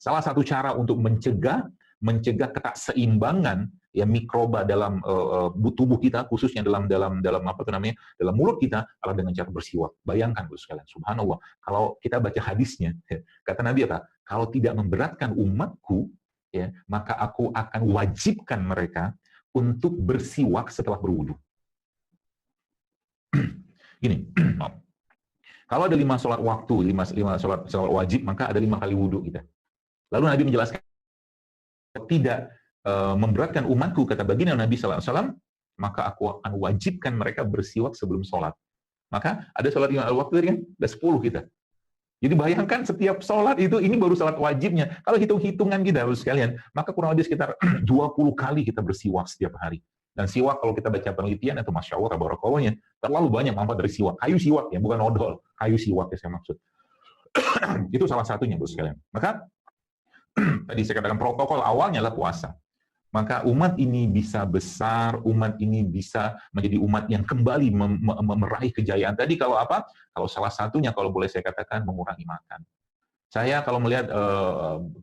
Salah satu cara untuk mencegah ketakseimbangan ya mikroba dalam tubuh kita, khususnya dalam dalam mulut kita, adalah dengan cara bersiwak. Bayangkan Bu sekalian, subhanallah, kalau kita baca hadisnya, ya, kata Nabi apa? Kalau tidak memberatkan umatku, ya, maka aku akan wajibkan mereka untuk bersiwak setelah berwudu. Gini, kalau ada 5 sholat waktu, 5 sholat wajib, maka ada 5 kali wudu kita. Lalu Nabi menjelaskan, tidak memberatkan umatku, kata baginda Nabi SAW, maka aku akan wajibkan mereka bersiwak sebelum sholat. Maka ada sholat 5 waktu tadi kan, ada 10 kita. Jadi bayangkan setiap sholat itu, ini baru sholat wajibnya. Kalau hitung-hitungan kita, harus sekalian, maka kurang lebih sekitar 20 kali kita bersiwak setiap hari. Dan siwak kalau kita baca penelitian, itu Masya Allah, tabarakallah, terlalu banyak manfaat dari siwak. Kayu siwak ya, bukan odol. Kayu siwak ya saya maksud. Itu salah satunya, Bu sekalian. Maka, tadi saya katakan protokol awalnya adalah puasa. Maka umat ini bisa besar, umat ini bisa menjadi umat yang kembali meraih kejayaan. Tadi kalau apa? Kalau salah satunya, kalau boleh saya katakan, mengurangi makan. Saya kalau melihat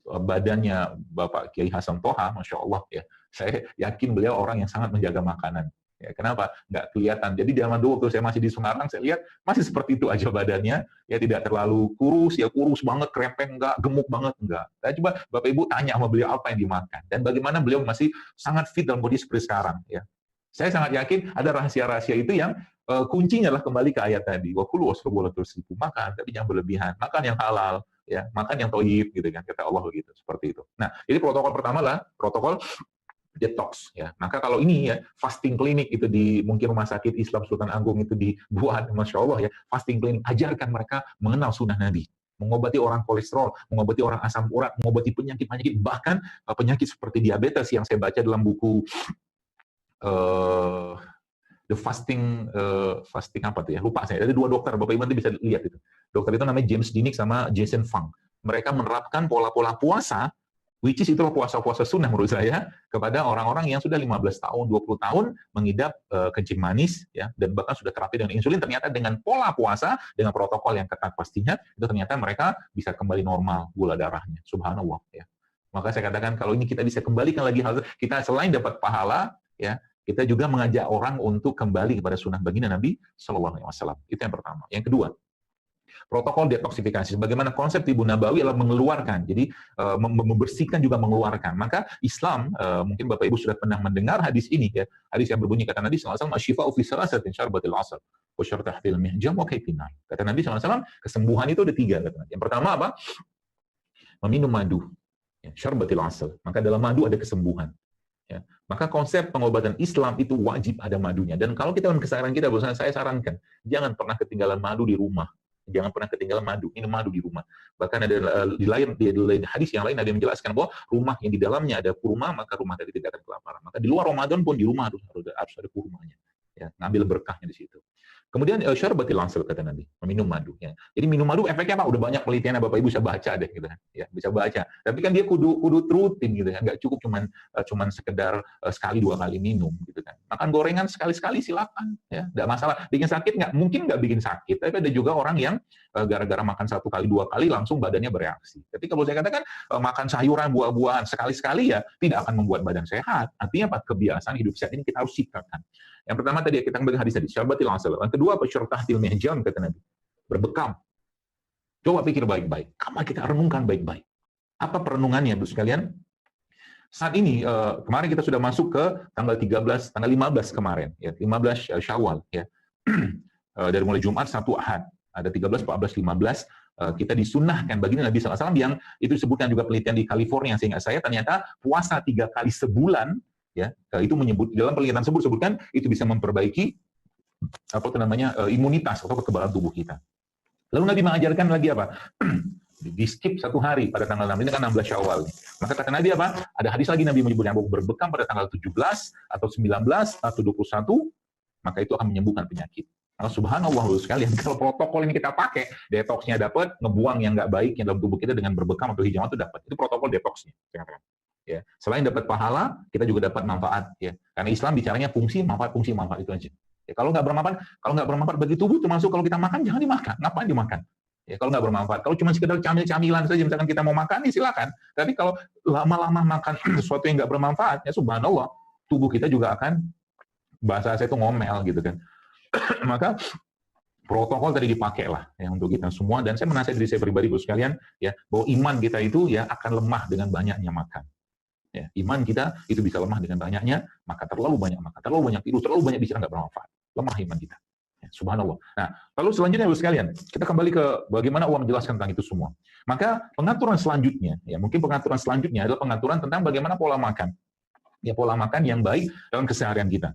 badannya Bapak Kiai Hasan Toha, Masya Allah, ya, saya yakin beliau orang yang sangat menjaga makanan. Ya, kenapa? Nggak kelihatan. Jadi zaman dulu waktu saya masih di Semarang, saya lihat masih seperti itu aja badannya. Ya tidak terlalu kurus, ya kurus banget, krepeng, enggak, gemuk banget, enggak. Saya coba Bapak Ibu tanya sama beliau apa yang dimakan. Dan bagaimana beliau masih sangat fit dalam kondisi seperti sekarang. Ya. Saya sangat yakin ada rahasia-rahasia itu yang kuncinya adalah kembali ke ayat tadi. Wa kulu wasrabu wala tusrifu. Makan, tapi jangan berlebihan. Makan yang halal. Ya, makan yang thayyib gitu kan, kata Allah begitu, seperti itu. Nah, jadi protokol pertama lah protokol detox ya. Maka kalau ini ya fasting klinik itu di mungkin rumah sakit Islam Sultan Agung itu dibuat, Masya Allah ya, fasting klinik, ajarkan mereka mengenal sunnah Nabi, mengobati orang kolesterol, mengobati orang asam urat, mengobati penyakit-penyakit, bahkan penyakit seperti diabetes yang saya baca dalam buku The Fasting apa tuh ya, lupa saya. Ada 2 dokter, Bapak Ibu nanti bisa lihat itu. Dokter itu namanya James Dinick sama Jason Fung. Mereka menerapkan pola-pola puasa, which is itulah puasa-puasa sunnah menurut saya, kepada orang-orang yang sudah 15 tahun, 20 tahun mengidap kencing manis, ya, dan bahkan sudah terapi dengan insulin. Ternyata dengan pola puasa, dengan protokol yang ketat pastinya, itu ternyata mereka bisa kembali normal gula darahnya. Subhanallah. Ya. Maka saya katakan kalau ini kita bisa kembalikan lagi hal kita selain dapat pahala, ya, kita juga mengajak orang untuk kembali kepada sunnah baginda Nabi Shallallahu Alaihi Wasallam. Itu yang pertama. Yang kedua, protokol detoksifikasi. Bagaimana konsep Tibu Nabawi adalah mengeluarkan. Jadi membersihkan juga mengeluarkan. Maka Islam, mungkin Bapak Ibu sudah pernah mendengar hadis ini ya. Hadis yang berbunyi kata Nabi Shallallahu Alaihi Wasallam, "Asyifa'u fi salasatin syarbatil 'asr wa syartahtil mihjam wa kaifinar." Kata Nabi Shallallahu Alaihi Wasallam, kesembuhan itu ada 3 kata Nabi. Yang pertama apa? Meminum madu. Ya, syarbatil 'asr. Maka dalam madu ada kesembuhan. Ya. Maka konsep pengobatan Islam itu wajib ada madunya. Dan kalau kita kesadaran kita, saya sarankan, jangan pernah ketinggalan madu di rumah. Jangan pernah ketinggalan madu, minum madu di rumah. Bahkan ada di lain hadis yang lain ada yang menjelaskan bahwa rumah yang di dalamnya ada kurma, maka rumah tadi tidak akan kelaparan. Maka di luar Ramadan pun di rumah harus ada kurmanya. Ya, ngambil berkahnya di situ. Kemudian syarbatil 'asr kata Nabi, meminum madu. Ya. Jadi minum madu efeknya apa? Udah banyak penelitian Bapak Ibu bisa baca deh, gitu kan. Ya, bisa baca. Tapi kan dia kudu rutin gitu kan. Nggak cukup cuman sekedar sekali 2 kali minum gitu kan. Makan gorengan sekali-sekali silakan, ya, nggak masalah. Bikin sakit nggak? Mungkin nggak bikin sakit. Tapi ada juga orang yang gara-gara makan 1 kali 2 kali langsung badannya bereaksi. Tapi kalau saya katakan makan sayuran, buah-buahan sekali-sekali ya tidak akan membuat badan sehat. Artinya apa? Kebiasaan hidup sehat ini kita harus ciptakan. Yang pertama tadi kita ambil hadis tadi, syarbatil 'asr. Yang kedua apa? Syartahtil mihjam kata Nabi. Berbekam. Coba pikir baik-baik. Kamu kita renungkan baik-baik. Apa perenungannya, Bu sekalian? Saat ini kemarin kita sudah masuk ke tanggal 15 kemarin, ya, 15 Syawal, ya. Dari mulai Jumat, Sabtu, Ahad. Ada 13, 14, 15 kita disunnahkan baginda Nabi SAW yang itu disebutkan juga penelitian di California sehingga saya ternyata puasa 3 kali sebulan. Ya, itu menyebut dalam penelitian tersebut sebutkan itu bisa memperbaiki imunitas atau kekebalan tubuh kita. Lalu Nabi mengajarkan lagi apa? Di skip 1 hari pada tanggal 6 ini kan 16 Syawal. Maka kata Nabi apa? Ada hadis lagi Nabi menyebutnya berbekam pada tanggal 17 atau 19 atau 21, maka itu akan menyembuhkan penyakit. Nah, subhanallah sekalian, kalau protokol ini kita pakai, detoksnya dapat, ngebuang yang nggak baik yang dalam tubuh kita dengan berbekam atau hijauan itu dapat. Itu protokol detoksnya. Ya, selain dapat pahala, kita juga dapat manfaat. Ya, karena Islam bicaranya fungsi manfaat itu aja. Ya, kalau nggak bermanfaat bagi tubuh, termasuk kalau kita makan jangan dimakan. Ngapain dimakan? Ya, kalau nggak bermanfaat. Kalau cuma sekedar camil-camilan saja, misalkan kita mau makan, ya silakan. Tapi kalau lama-lama makan sesuatu yang nggak bermanfaat, ya subhanallah, tubuh kita juga akan, bahasa saya itu ngomel gitu kan. Maka protokol tadi dipakai lah ya untuk kita semua, dan saya menasihati diri saya pribadi Bos sekalian ya, bahwa iman kita itu ya akan lemah dengan banyaknya makan. Ya, iman kita itu bisa lemah dengan banyaknya, maka terlalu banyak makan, terlalu banyak tidur, terlalu banyak bicara nggak bermanfaat. Lemah iman kita. Ya, subhanallah. Nah, lalu selanjutnya Bos sekalian, kita kembali ke bagaimana Allah menjelaskan tentang itu semua. Maka pengaturan selanjutnya, ya mungkin pengaturan selanjutnya adalah pengaturan tentang bagaimana pola makan. Ya, pola makan yang baik dalam keseharian kita.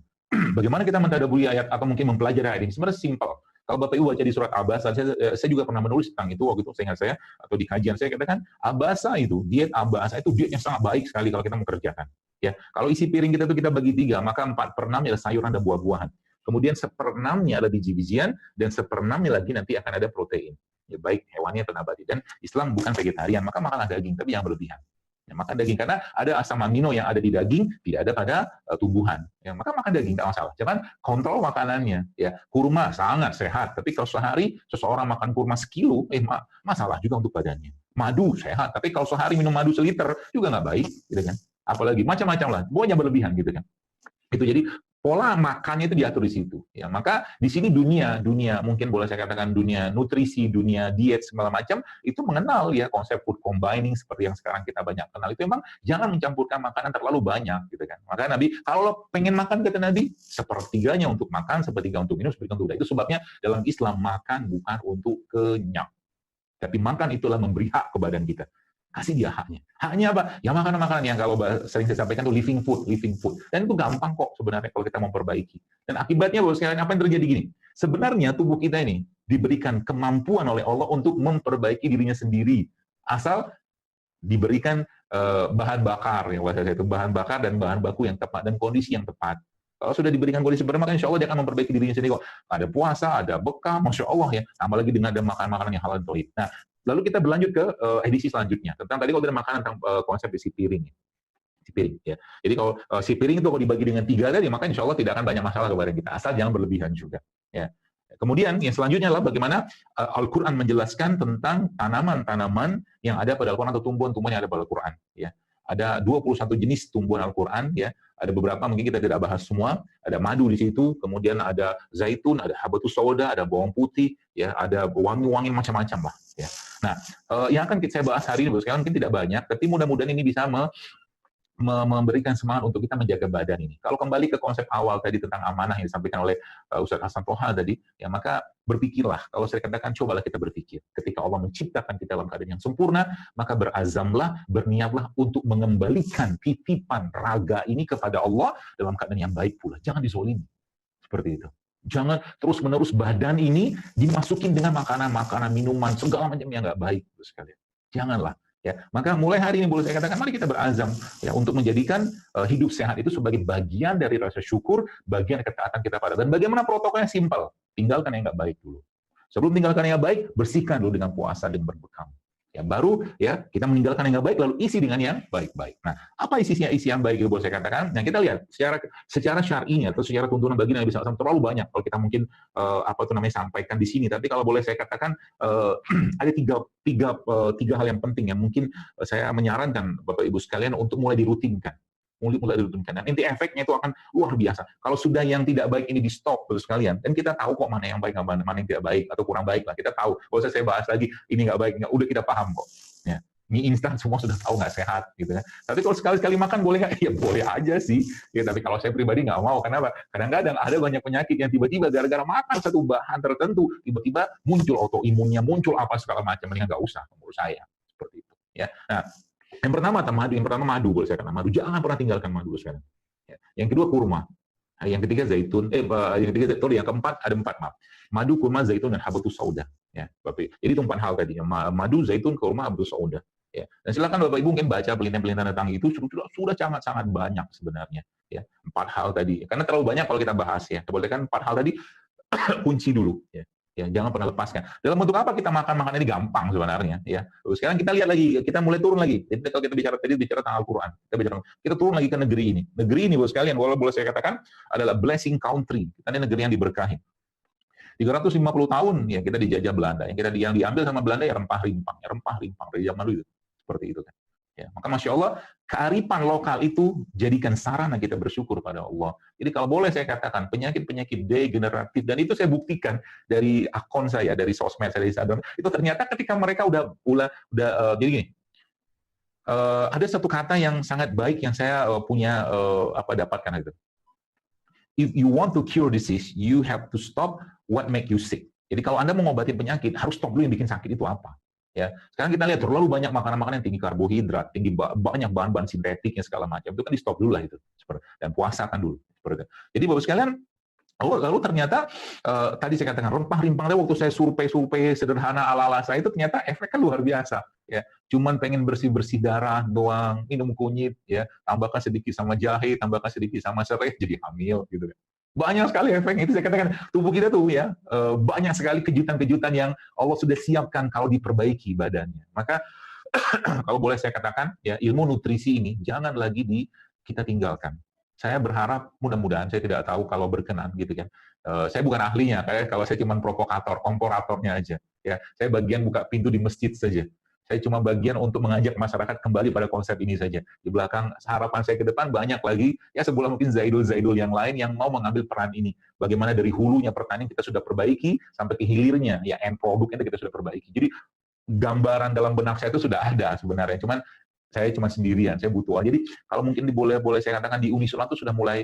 Bagaimana kita mentadaburi ayat atau mungkin mempelajari ayat ini? Sebenarnya simpel. Kalau Bapak Ibu baca di surat Abasa, saya juga pernah menulis tentang itu waktu itu, saya ingat saya, atau di kajian saya katakan, Abasa itu, diet Abasa itu diet yang sangat baik sekali kalau kita mengerjakan. Ya, kalau isi piring kita itu kita bagi 3, maka 4/6 adalah sayuran dan buah-buahan. Kemudian 1/6-nya adalah biji-bijian, dan 1/6-nya lagi nanti akan ada protein. Ya, baik hewannya atau nabati. Dan Islam bukan vegetarian, maka makanlah daging, tapi yang berlebihan. Ya, makan daging karena ada asam amino yang ada di daging tidak ada pada tumbuhan. Ya, maka makan daging tidak masalah. Jangan kontrol makanannya. Ya, kurma sangat sehat, tapi kalau sehari seseorang makan kurma sekilo, masalah juga untuk badannya. Madu sehat, tapi kalau sehari minum madu seliter juga nggak baik, gitu kan? Apalagi macam-macam lah, pokoknya berlebihan gitu kan. Itu jadi pola makannya itu diatur di situ. Ya, maka di sini dunia mungkin boleh saya katakan dunia nutrisi, dunia diet segala macam itu mengenal ya konsep food combining seperti yang sekarang kita banyak kenal. Itu memang jangan mencampurkan makanan terlalu banyak gitu kan. Maka Nabi kalau pengen makan kata Nabi, 1/3 untuk makan, 1/3 untuk minum, 1/3 untuk udah. Itu sebabnya dalam Islam makan bukan untuk kenyang. Tapi makan itulah memberi hak ke badan kita. Kasih dia haknya. Haknya apa? Ya makanan-makanan yang kalau sering saya sampaikan itu living food. Dan itu gampang kok sebenarnya kalau kita memperbaiki. Dan akibatnya Bapak sekalian, apa yang terjadi gini? Sebenarnya tubuh kita ini diberikan kemampuan oleh Allah untuk memperbaiki dirinya sendiri. Asal diberikan bahan bakar, yang bahasa saya itu bahan bakar dan bahan baku yang tepat dan kondisi yang tepat. Kalau sudah diberikan kondisi benar, maka insya Allah dia akan memperbaiki dirinya sendiri kok. Ada puasa, ada bekam, Masya Allah ya. Tambah lagi dengan ada makanan-makanan yang halal dan tauhid. Nah, lalu kita berlanjut ke edisi selanjutnya. Tentang tadi kalau kita makanan tentang konsep isi piring. Si piring ya. Jadi kalau si piring itu kalau dibagi dengan 3 tadi, maka insya Allah tidak akan banyak masalah kepada kita. Asal jangan berlebihan juga. Ya. Kemudian yang selanjutnya adalah bagaimana Al-Quran menjelaskan tentang tanaman-tanaman yang ada pada Al-Quran atau tumbuhan-tumbuhan yang ada pada Al-Quran. Ya. Ada 21 jenis tumbuhan Al-Quran, ya. Ada beberapa mungkin kita tidak bahas semua. Ada madu di situ, kemudian ada zaitun, ada habatus sauda, ada bawang putih, ya, ada wangi-wangi macam-macam lah. Ya. Nah, yang akan saya bahas hari ini, sekarang mungkin tidak banyak, tapi mudah-mudahan ini bisa memberikan semangat untuk kita menjaga badan ini. Kalau kembali ke konsep awal tadi tentang amanah yang disampaikan oleh Ustaz Hasan Toha tadi, ya maka berpikirlah. Kalau saya katakan, cobalah kita berpikir. Ketika Allah menciptakan kita dalam keadaan yang sempurna, maka berazamlah, berniatlah untuk mengembalikan titipan raga ini kepada Allah dalam keadaan yang baik pula. Jangan dizolimi. Seperti itu. Jangan terus-menerus badan ini dimasukin dengan makanan-makanan, minuman, segala macam yang nggak baik. Sekalian. Janganlah. Ya, maka mulai hari ini boleh saya katakan, mari kita berazam ya untuk menjadikan hidup sehat itu sebagai bagian dari rasa syukur, bagian ketaatan kita pada. Dan bagaimana protokolnya simpel, tinggalkan yang nggak baik dulu. Sebelum tinggalkan yang nggak baik, bersihkan dulu dengan puasa dan berbekam. Ya, baru ya kita meninggalkan yang nggak baik, lalu isi dengan yang baik-baik. Nah, apa isi yang baik itu boleh saya katakan? Nah, kita lihat secara syar'inya atau secara tuntunan baginda Nabi SAW terlalu banyak kalau kita mungkin sampaikan di sini. Tapi kalau boleh saya katakan ada tiga hal yang penting yang mungkin saya menyarankan Bapak Ibu sekalian untuk mulai dirutinkan. Dan inti efeknya itu akan luar biasa. Kalau sudah yang tidak baik ini di stop terus sekalian, dan kita tahu kok mana yang baik, mana yang tidak baik atau kurang baik lah. Kita tahu. Kalau saya bahas lagi ini nggak baik, udah kita paham kok. Ya. Mie instan semua sudah tahu nggak sehat, gitu kan. Tapi kalau sekali-sekali makan boleh nggak? Ya boleh aja sih. Ya, tapi kalau saya pribadi nggak mau. Kenapa? Kadang-kadang ada banyak penyakit yang tiba-tiba gara-gara makan satu bahan tertentu, tiba-tiba muncul autoimunnya, muncul apa segala macam. Mendingan nggak usah, menurut saya. Seperti itu. Ya. Nah, yang pertama madu, boleh saya katakan madu. Jangan pernah tinggalkan madu sekarang. Ya. Yang kedua kurma. Nah, yang ketiga zaitun. Yang keempat ada 4 maaf. Madu, kurma, zaitun, dan habatus sauda. Ya, Bapak. Jadi itu 4 hal tadinya. Madu, zaitun, kurma, habatus sauda. Ya. Dan silakan Bapak Ibu mungkin baca penelitian-penelitian tentang itu sudah sangat banyak sebenarnya. Ya, 4 hal tadi. Karena terlalu banyak kalau kita bahas ya. Boleh kan 4 hal tadi kunci dulu. Ya. Ya, jangan pernah lepaskan. Dalam bentuk apa kita makan ini gampang sebenarnya, ya. Terus sekarang kita lihat lagi, kita mulai turun lagi. Jadi kalau kita bicara tentang Al-Qur'an, kita turun lagi ke negeri ini. Negeri ini Bos sekalian, boleh saya katakan adalah blessing country. Kita ini negeri yang diberkahi. 350 tahun ya kita dijajah Belanda. Yang diambil sama Belanda ya rempah-rimpang dari zaman dulu. Seperti itu kan. Ya, maka Masya Allah, kearifan lokal itu jadikan sarana kita bersyukur pada Allah. Jadi kalau boleh saya katakan, penyakit-penyakit degeneratif, dan itu saya buktikan dari akun saya, dari sosmed saya, dari Instagram, itu ternyata ketika mereka jadi gini, ada satu kata yang sangat baik yang saya dapatkan itu. If you want to cure disease, you have to stop what make you sick. Jadi kalau Anda mau ngobatin penyakit, harus stop dulu yang bikin sakit itu apa. Ya, sekarang kita lihat terlalu banyak makanan-makanan yang tinggi karbohidrat, banyak bahan-bahan sintetiknya segala macam. Itu kan di stop dulu lah itu. Dan puasa kan dulu. Seperti itu. Jadi Bapak sekalian, lalu ternyata tadi saya katakan rempah-rimpang, waktu saya survei sederhana ala-ala saya itu ternyata efeknya luar biasa. Ya, cuman pengen bersih-bersih darah doang, minum kunyit, ya, tambahkan sedikit sama jahe, tambahkan sedikit sama serai, jadi hamil gitu kan. Banyak sekali efeknya. Itu saya katakan tubuh kita tuh ya banyak sekali kejutan-kejutan yang Allah sudah siapkan kalau diperbaiki badannya. Maka kalau boleh saya katakan ya, ilmu nutrisi ini jangan lagi kita tinggalkan. Saya berharap mudah-mudahan, saya tidak tahu kalau berkenan gitu kan. Saya bukan ahlinya, kalau saya cuma komparatornya aja. Ya, saya bagian buka pintu di masjid saja. Saya cuma bagian untuk mengajak masyarakat kembali pada konsep ini saja. Di belakang harapan saya ke depan banyak lagi, ya sebuah mungkin zaidul yang lain yang mau mengambil peran ini. Bagaimana dari hulunya pertanian kita sudah perbaiki, sampai ke hilirnya, ya end produknya kita sudah perbaiki. Jadi gambaran dalam benak saya itu sudah ada sebenarnya, saya cuma sendirian, saya butuh. Jadi kalau mungkin boleh saya katakan di Unisula itu sudah mulai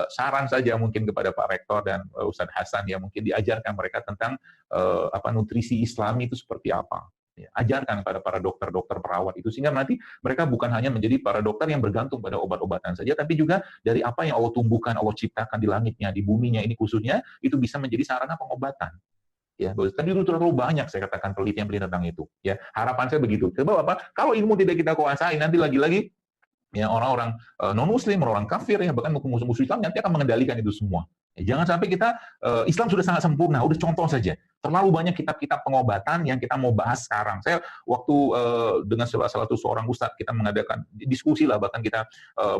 saran saja mungkin kepada Pak Rektor dan Ustadz Hasan ya, mungkin diajarkan mereka tentang nutrisi Islami itu seperti apa. Ya, ajarkan kepada para dokter-dokter perawat itu, sehingga nanti mereka bukan hanya menjadi para dokter yang bergantung pada obat-obatan saja, tapi juga dari apa yang Allah tumbuhkan, Allah ciptakan di langitnya, di buminya ini khususnya, itu bisa menjadi sarana pengobatan. Ya, tadi itu terlalu banyak saya katakan penelitian tentang itu. Ya, harapan saya begitu. Sebab apa? Kalau ilmu tidak kita kuasai, nanti lagi-lagi ya orang-orang non-Muslim, orang kafir, ya bahkan musuh-musuh Islam nanti akan mengendalikan itu semua. Ya, jangan sampai kita Islam sudah sangat sempurna, udah contoh saja. Terlalu banyak kitab-kitab pengobatan yang kita mau bahas sekarang. Saya waktu dengan salah satu seorang ustadz kita mengadakan diskusi lah, bahkan kita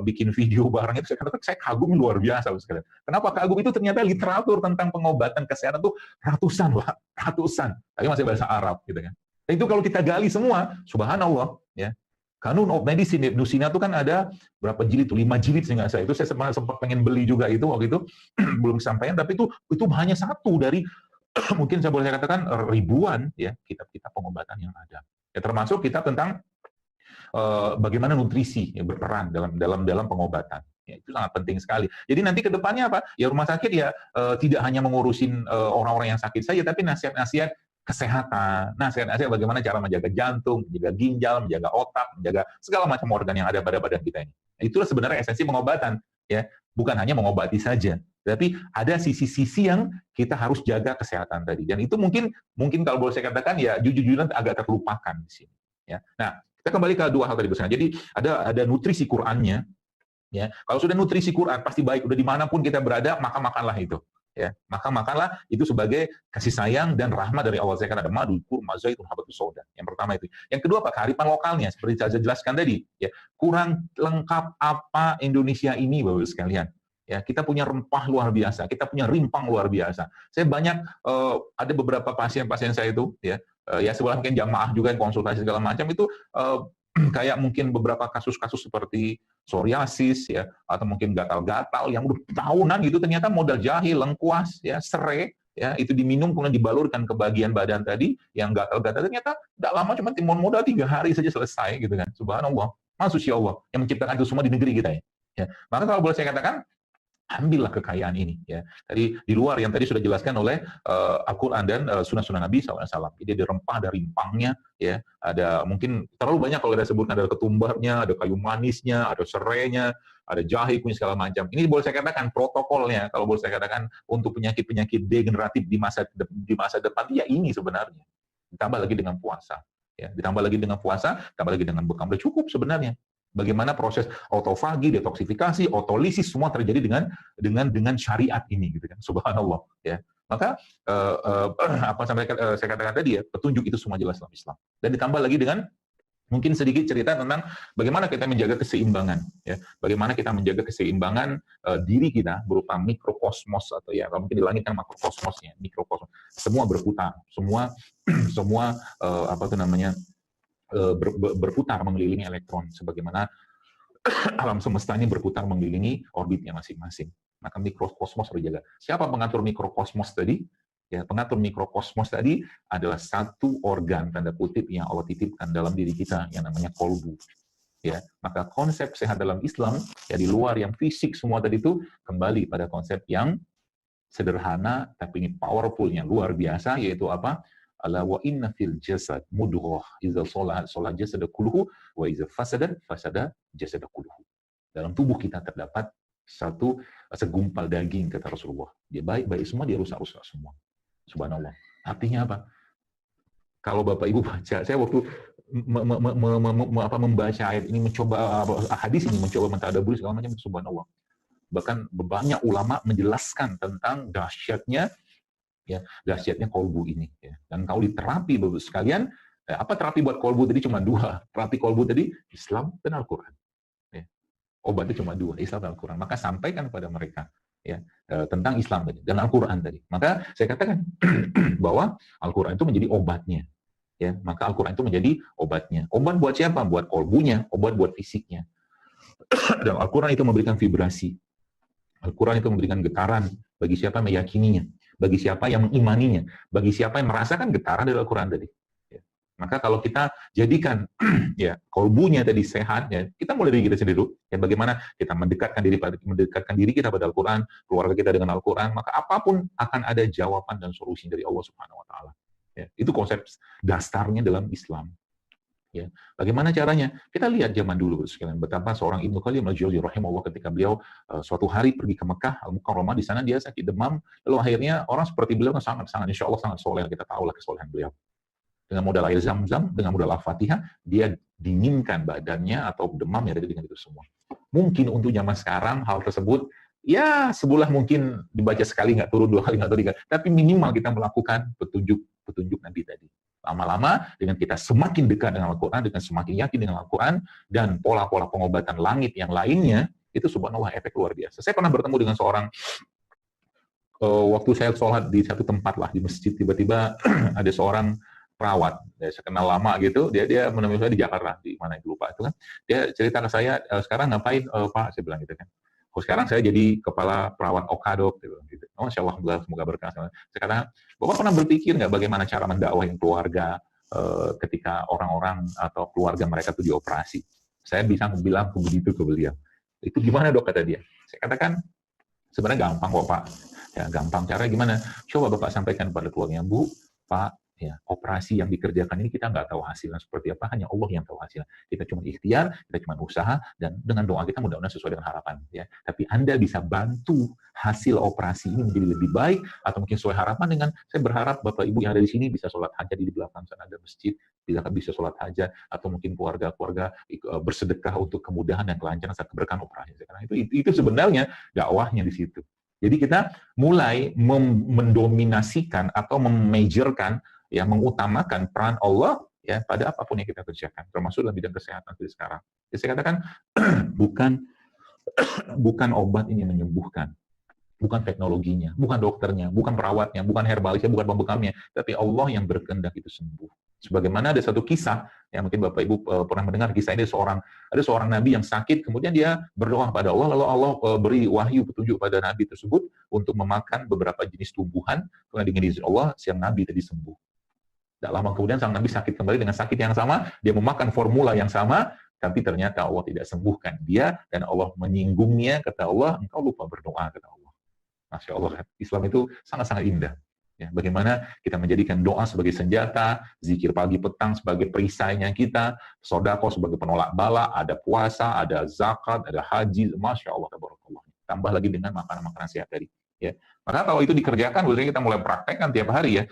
bikin video bareng itu, saya kagum luar biasa sekali. Kenapa kagum? Itu ternyata literatur tentang pengobatan kesehatan tuh ratusan, Pak, ratusan. Tapi masih bahasa Arab gitu kan. Dan itu kalau kita gali semua, subhanallah, ya. Kanun of Medicine Ibnu Sina itu kan ada berapa jilid tuh? 5 jilid sehingga saya. Itu saya sempat pengen beli juga itu waktu itu belum kesampaian, tapi itu hanya satu dari mungkin saya boleh katakan ribuan ya kitab-kitab pengobatan yang ada. Ya termasuk kitab tentang bagaimana nutrisi ya, berperan dalam pengobatan. Ya, itu sangat penting sekali. Jadi nanti ke depannya apa? Ya rumah sakit ya tidak hanya mengurusin orang-orang yang sakit saja, tapi nasihat-nasihat kesehatan, nasihat-nasihat bagaimana cara menjaga jantung, menjaga ginjal, menjaga otak, menjaga segala macam organ yang ada pada badan kita ini. Nah, itulah sebenarnya esensi pengobatan, ya, bukan hanya mengobati saja, tapi ada sisi-sisi yang kita harus jaga kesehatan tadi. Dan itu mungkin kalau boleh saya katakan ya jujur-jujuran agak terlupakan di sini. Ya, nah kita kembali ke dua hal tadi bersama. Jadi ada nutrisi Qur'annya, ya. Kalau sudah nutrisi Qur'an pasti baik. Udah dimanapun kita berada, maka makanlah itu. Ya, maka makanlah itu sebagai kasih sayang dan rahmat dari Allah. Saya kata ada madu, kurma, zaitun, habatus sauda. Yang pertama itu. Yang kedua apa? Kearifan lokalnya seperti saya jelaskan tadi. Ya, kurang lengkap apa Indonesia ini, Bapak sekalian. Ya, kita punya rempah luar biasa, kita punya rimpang luar biasa. Saya banyak ada beberapa pasien-pasien saya itu, ya sebelah mungkin jamaah juga yang konsultasi segala macam itu kayak mungkin beberapa kasus-kasus seperti psoriasis ya, atau mungkin gatal-gatal yang udah tahunan gitu, ternyata modal jahe, lengkuas, ya serai, ya itu diminum kemudian dibalurkan ke bagian badan tadi yang gatal-gatal, ternyata tidak lama, cuma timbun modal 3 hari saja selesai gitu kan. Subhanallah, Masya Allah yang menciptakan itu semua di negeri kita ya. Ya, maka kalau boleh saya katakan, ambillah kekayaan ini ya. Tadi di luar yang tadi sudah dijelaskan oleh Al-Qur'an dan sunnah-sunnah Nabi SAW. Jadi ada rempah, ada rimpangnya ya, ada mungkin terlalu banyak kalau ada sebutkan, ada ketumbarnya, ada kayu manisnya, ada serainya, ada jahe, kunyit segala macam. Ini boleh saya katakan protokolnya, kalau boleh saya katakan untuk penyakit-penyakit degeneratif di masa depan ya ini sebenarnya. Ditambah lagi dengan puasa ya, ditambah lagi dengan puasa, ditambah lagi dengan bekam, udah cukup sebenarnya. Bagaimana proses autofagi, detoksifikasi, otolisis semua terjadi dengan syariat ini gitu kan. Subhanallah ya. Maka apa sampai saya katakan tadi ya, petunjuk itu semua jelas dalam Islam. Dan ditambah lagi dengan Mungkin sedikit cerita tentang bagaimana kita menjaga keseimbangan, ya. Bagaimana kita menjaga keseimbangan diri kita berupa mikrokosmos atau ya kalau mungkin di langit kan makrokosmosnya, mikrokosmos. Semua berputar, semua semua apa itu namanya berputar mengelilingi elektron, sebagaimana alam semesta ini berputar mengelilingi orbitnya masing-masing. Maka mikrokosmos harus dijaga. Siapa pengatur mikrokosmos tadi? Ya, pengatur mikrokosmos tadi adalah satu organ tanda kutip yang Allah titipkan dalam diri kita yang namanya kolbu. Ya, maka konsep sehat dalam Islam ya di luar yang fisik semua tadi itu kembali pada konsep yang sederhana tapi ini powerful-nya luar biasa, yaitu apa? Ala wa inna fil jasad mudghah idza shalat jasad kulluhu wa idza fasada jasad kulluhu. Dalam tubuh kita terdapat satu segumpal daging kata Rasulullah. Dia baik-baik semua, dia rusak-rusak semua. Subhanallah. Artinya apa? Kalau Bapak Ibu baca, saya waktu membaca ayat ini, mencoba hadis ini, mencoba mentadaburi segala macam, subhanallah. Bahkan banyak ulama menjelaskan tentang dahsyatnya kolbu ini. Ya. Dan kalau diterapi Bapak sekalian, apa terapi buat kolbu tadi cuma dua. Terapi kolbu tadi Islam dan Al-Quran. Ya. Obatnya cuma dua, Islam dan Al-Quran. Maka sampaikan kepada mereka ya tentang Islam tadi dan Al-Quran tadi. Maka saya katakan bahwa Al-Quran itu menjadi obatnya. Ya, maka Al-Quran itu menjadi obatnya. Obat buat siapa? Buat kolbunya, obat buat fisiknya. Dan Al-Quran itu memberikan vibrasi. Al-Quran itu memberikan getaran bagi siapa yang meyakininya, bagi siapa yang mengimaninya, bagi siapa yang merasakan getaran dari Al-Quran tadi. Ya. Maka kalau kita jadikan ya kolbunya tadi sehat, ya kita mulai dari kita sendiri dulu. Ya, bagaimana kita mendekatkan diri kita pada Al-Quran, keluarga kita dengan Al-Quran, maka apapun akan ada jawaban dan solusi dari Allah Subhanahu Wa Taala. Ya, itu konsep dasarnya dalam Islam. Ya, bagaimana caranya? Kita lihat zaman dulu sekalian betapa seorang Ibnu Qayyim al-Jauziyah rahimahullah ketika beliau suatu hari pergi ke Mekah Al-Mukarramah, di sana dia sakit demam, lalu akhirnya orang seperti beliau kan sangat insya Allah sangat soleh, kita tahu lah kesolehan beliau. Dengan modal air Zam-Zam, dengan modal Al-Fatihah, dia dinginkan badannya atau demam ya dengan itu semua. Mungkin untuk zaman sekarang hal tersebut ya sebulan mungkin dibaca sekali nggak turun, dua kali nggak turun, tapi minimal kita melakukan petunjuk Nabi tadi. Lama-lama dengan kita semakin dekat dengan Al-Quran, dengan semakin yakin dengan Al-Quran, dan pola-pola pengobatan langit yang lainnya, itu subhanallah efek luar biasa. Saya pernah bertemu dengan seorang, waktu saya sholat di satu tempat lah, di masjid, tiba-tiba ada seorang perawat, saya kenal lama gitu, dia menemui saya di Jakarta, di mana itu lupa itu kan, dia cerita ke saya, sekarang ngapain Pak, saya bilang gitu kan. Oh, sekarang saya jadi kepala perawat Okado, gitu. Oh, Masya Allah, semoga berkah. Sekarang, Bapak pernah berpikir nggak bagaimana cara mendakwahin keluarga ketika orang-orang atau keluarga mereka itu dioperasi? Saya bisa bilang begitu ke beliau. Itu gimana dok, kata dia. Saya katakan, sebenarnya gampang kok Pak. Ya, gampang. Cara gimana? Coba Bapak sampaikan pada keluarga, Bu, Pak, ya, operasi yang dikerjakan ini kita nggak tahu hasilnya seperti apa, hanya Allah yang tahu hasilnya. Kita cuma ikhtiar, kita cuma usaha, dan dengan doa kita mudah-mudahan sesuai dengan harapan. Ya. Tapi Anda bisa bantu hasil operasi ini menjadi lebih baik, atau mungkin sesuai harapan dengan, saya berharap Bapak Ibu yang ada di sini bisa sholat hajat di belakang sana ada masjid, bisa sholat hajat, atau mungkin keluarga-keluarga bersedekah untuk kemudahan dan kelancaran saat keberkahan operasi. Karena itu sebenarnya dakwahnya di situ. Jadi kita mulai mendominasikan atau memajorkan, yang mengutamakan peran Allah ya pada apapun yang kita kerjakan, termasuk dalam bidang kesehatan seperti sekarang. Jadi saya katakan bukan obat ini menyembuhkan, bukan teknologinya, bukan dokternya, bukan perawatnya, bukan herbalisnya, bukan pembekamnya, tapi Allah yang berkehendak itu sembuh. Sebagaimana ada satu kisah yang mungkin Bapak Ibu pernah mendengar kisah ini, ada seorang nabi yang sakit, kemudian dia berdoa pada Allah, lalu Allah beri wahyu petunjuk pada nabi tersebut untuk memakan beberapa jenis tumbuhan, kemudian dengan izin Allah siang nabi tadi sembuh. Tidak lama kemudian sang nabi sakit kembali dengan sakit yang sama, dia memakan formula yang sama, tapi ternyata Allah tidak sembuhkan dia, dan Allah menyinggungnya, kata Allah, engkau lupa berdoa, kata Allah. Masya Allah, Islam itu sangat-sangat indah. Ya, bagaimana kita menjadikan doa sebagai senjata, zikir pagi petang sebagai perisainya kita, sodako sebagai penolak bala, ada puasa, ada zakat, ada haji, Masya Allah, tabarakallah. Tambah lagi dengan makanan-makanan sehat tadi. Ya. Maka kalau itu dikerjakan, biasanya kita mulai praktekkan tiap hari ya,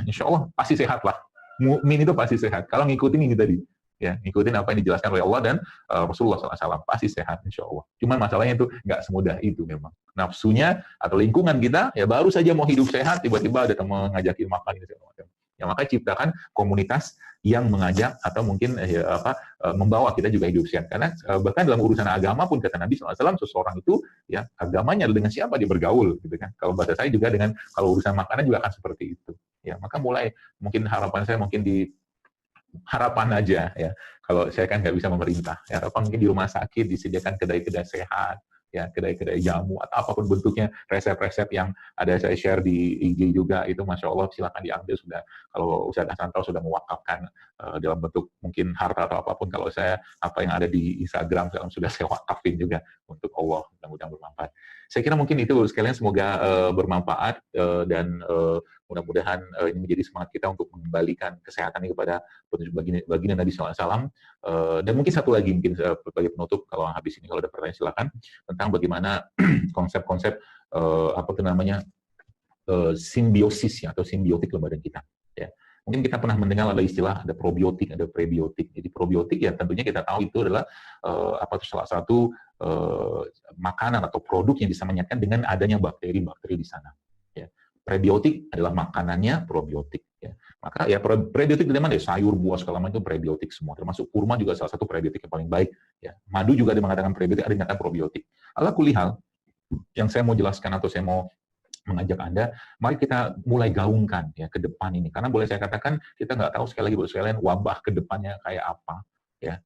insya Allah pasti sehat lah. Mukmin itu pasti sehat. Kalau ngikutin ini tadi, ya ngikutin apa yang dijelaskan oleh Allah dan Rasulullah SAW, pasti sehat insya Allah. Cuman masalahnya itu nggak semudah itu memang. Nafsunya atau lingkungan kita, ya baru saja mau hidup sehat, tiba-tiba ada teman ngajakin makan ini segala macam. Ya, maka ciptakan komunitas yang mengajak atau mungkin membawa kita juga hidup sehat. Karena bahkan dalam urusan agama pun kata Nabi SAW, seseorang itu ya agamanya dengan siapa dia bergaul, gitu kan. Kalau bahasa saya juga dengan kalau urusan makanan juga akan seperti itu. Ya, maka mulai mungkin harapan saya mungkin di harapan aja ya. Kalau saya kan nggak bisa memerintah, ya, harapan mungkin di rumah sakit disediakan kedai-kedai sehat, ya kedai-kedai jamu atau apapun bentuknya, resep-resep yang ada saya share di IG juga itu, masya Allah silakan diambil sudah. Kalau Ustaz Hasanto sudah mewakafkan dalam bentuk mungkin harta atau apapun, kalau saya apa yang ada di Instagram sudah saya wakafin juga untuk Allah, mudah-mudahan bermanfaat. Saya kira mungkin itu sekalian, semoga bermanfaat dan mudah-mudahan ini menjadi semangat kita untuk mengembalikan kesehatan ini kepada baginda Nabi SAW. Dan mungkin satu lagi mungkin sebagai penutup, kalau habis ini kalau ada pertanyaan silakan, tentang bagaimana konsep-konsep apa itu namanya simbiosis ya, atau simbiotik lembaga kita. Ya. Mungkin kita pernah mendengar ada istilah ada probiotik, ada prebiotik. Jadi probiotik ya tentunya kita tahu itu adalah salah satu makanan atau produk yang bisa menyehatkan dengan adanya bakteri-bakteri di sana. Ya. Prebiotik adalah makanannya probiotik. Ya. Maka ya prebiotik dari mana? Sayur, buah segala macam itu prebiotik semua. Termasuk kurma juga salah satu prebiotik yang paling baik. Ya. Madu juga ada mengatakan prebiotik, ada yang mengatakan probiotik. Ala kulli hal, yang saya mau jelaskan atau saya mau mengajak Anda, mari kita mulai gaungkan ya ke depan ini. Karena boleh saya katakan, kita nggak tahu sekali lagi buat sekalian wabah ke depannya kayak apa. Ya.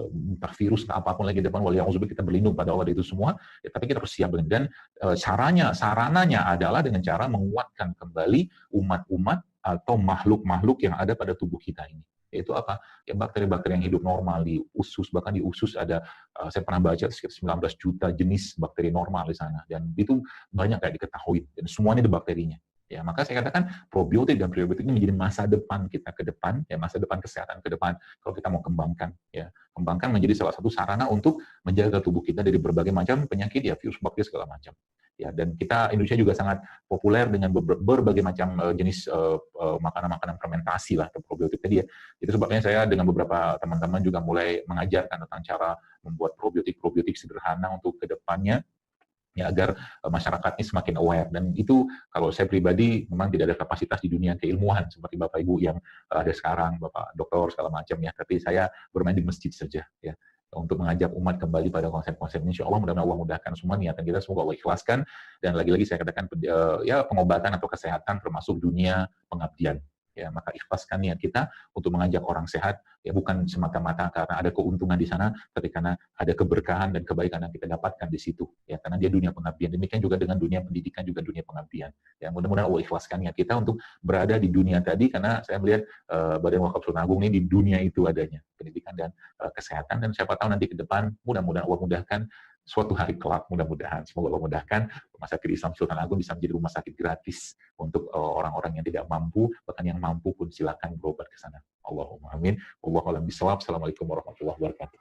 Entah virus atau apapun lagi depan, waliyahzubillah, kita berlindung pada Allah dari itu semua, ya, tapi kita harus siap. Dan sarananya adalah dengan cara menguatkan kembali umat-umat atau makhluk-makhluk yang ada pada tubuh kita ini. Yaitu apa? Ya, bakteri-bakteri yang hidup normal di usus, bahkan di usus ada, saya pernah baca sekitar 19 juta jenis bakteri normal di sana, dan itu banyak kayak diketahui, dan semuanya ada bakterinya. Ya, maka saya katakan probiotik dan prebiotik ini menjadi masa depan kita ke depan, ya masa depan kesehatan ke depan kalau kita mau kembangkan, ya kembangkan menjadi salah satu sarana untuk menjaga tubuh kita dari berbagai macam penyakit, ya virus, bakteri segala macam. Ya, dan kita Indonesia juga sangat populer dengan berbagai macam jenis makanan-makanan fermentasi lah atau probiotik tadi ya. Itu sebabnya saya dengan beberapa teman-teman juga mulai mengajarkan tentang cara membuat probiotik sederhana untuk ke depannya, ya agar masyarakat ini semakin aware. Dan itu kalau saya pribadi memang tidak ada kapasitas di dunia keilmuan seperti Bapak Ibu yang ada sekarang, Bapak dokter segala macam ya, tapi saya bermain di masjid saja ya untuk mengajak umat kembali pada konsep-konsep ini. Insya Allah mudah-mudahan Allah mudahkan semua niatan kita, semoga Allah ikhlaskan. Dan lagi-lagi saya katakan ya pengobatan atau kesehatan termasuk dunia pengabdian. Ya, maka ikhlaskan niat kita untuk mengajak orang sehat, ya bukan semata-mata karena ada keuntungan di sana, tapi karena ada keberkahan dan kebaikan yang kita dapatkan di situ. Ya, karena dia dunia pengabdian. Demikian juga dengan dunia pendidikan, juga dunia pengabdian. Ya, mudah-mudahan Allah ikhlaskan niat kita untuk berada di dunia tadi, karena saya melihat Badan Wakaf Sultan Agung ini di dunia itu adanya, pendidikan dan kesehatan. Dan siapa tahu nanti ke depan, mudah-mudahan Allah mudahkan, suatu hari kelak mudah-mudahan, semoga Allah mudahkan, Rumah Sakit Islam Sultan Agung bisa menjadi rumah sakit gratis untuk orang-orang yang tidak mampu, bahkan yang mampu pun silakan berobat ke sana. Allahumma amin. Wallahu a'lam bishawab. Assalamualaikum warahmatullahi wabarakatuh.